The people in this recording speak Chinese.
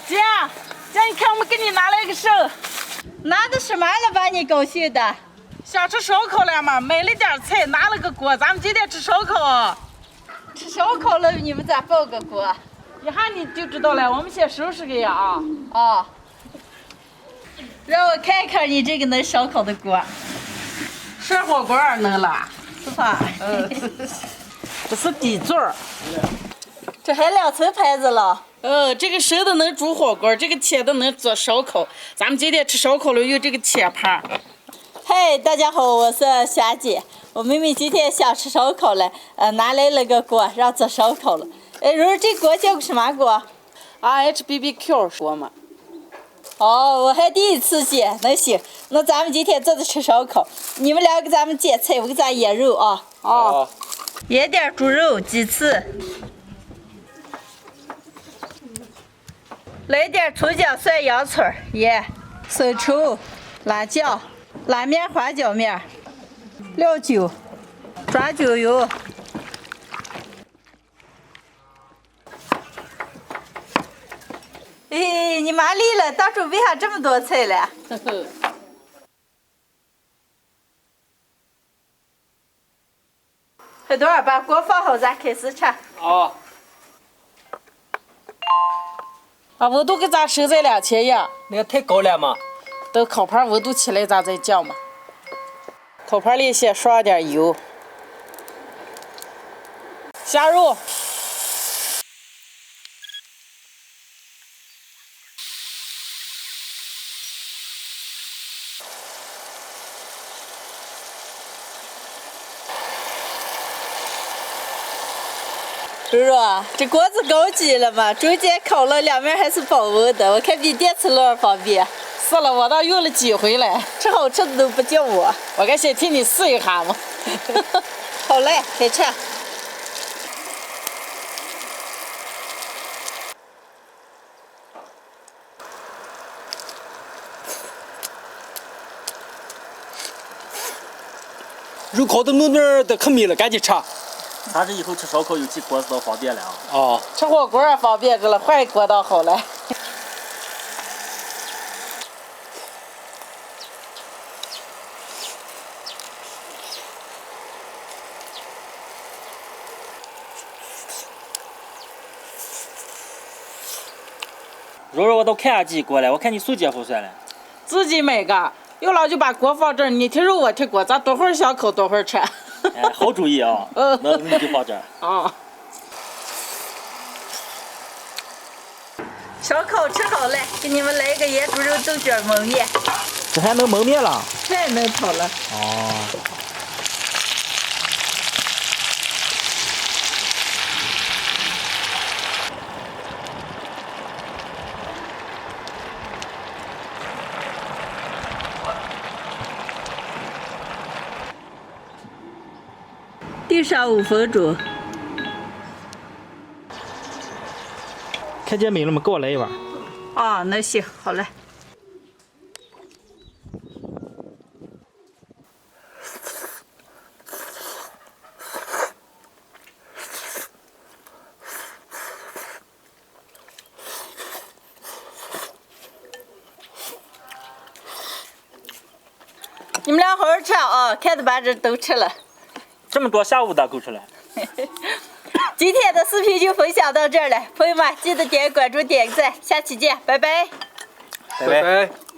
姐，你看我们给你拿了一个手，拿的什么了？把你高兴的？想吃烧烤了嘛，买了点菜，拿了个锅，咱们今天吃烧烤。吃烧烤了，你们咋抱个锅？一下你就知道了，我们先收拾个呀啊。哦，让我看看你这个能烧烤的锅。涮火锅能了，是吧？这是底座儿。这还2层牌子了。这个熟的能煮火锅，这个切的能做烧烤。咱们今天吃烧烤了，用这个切盘。嗨，大家好，我是霞姐。我妹妹今天想吃烧烤了，拿来了个锅，让做烧烤了。蓉儿，这锅叫个什么锅？RHBBQ 说嘛。哦，我还第一次见，那行，那咱们今天做的吃烧烤，你们俩给咱们煎菜，我给咱腌肉啊。哦。腌点猪肉、鸡翅，来点葱姜蒜、洋葱、盐、生抽、辣酱、拉面、花椒面、料酒、抓酒油。哎，你妈累了，咋准备下这么多菜了？黑多儿，把锅放好，咱开始吃。哦。把温度给咱收在2000呀。那个太高了嘛。等烤盘温度起来，咱再降嘛。烤盘里先刷点油，下肉。蓉蓉，这锅子高级了嘛，中间烤了，两面还是保温的，我看比电磁炉方便。是了，我倒用了几回了，吃好吃的都不叫我。我该先替你试一下嘛。好嘞，开吃。肉烤的嫩嫩的，可美了，赶紧吃。咱这以后吃烧烤有起锅子倒方便了啊！哦，吃火锅儿方便着了，换一锅倒好了。蓉蓉，我都看上几锅了，我看你手接不算了。自己买个，有了就把锅放这儿，你提肉我提锅，咱多会儿想烤多会儿吃。哎，好主意啊！那你就放这儿。啊。烧烤吃好了，给你们来一个盐猪肉豆角焖面。这还能焖面了？太能炒了。哦。定上5分钟。看见没了吗？给我来一碗。啊，那行，好嘞。你们俩好好吃啊，看着把这都吃了。这么多，下午咋够出来？今天的视频就分享到这儿了，朋友们记得点关注、点个赞，下期见，拜拜。拜拜。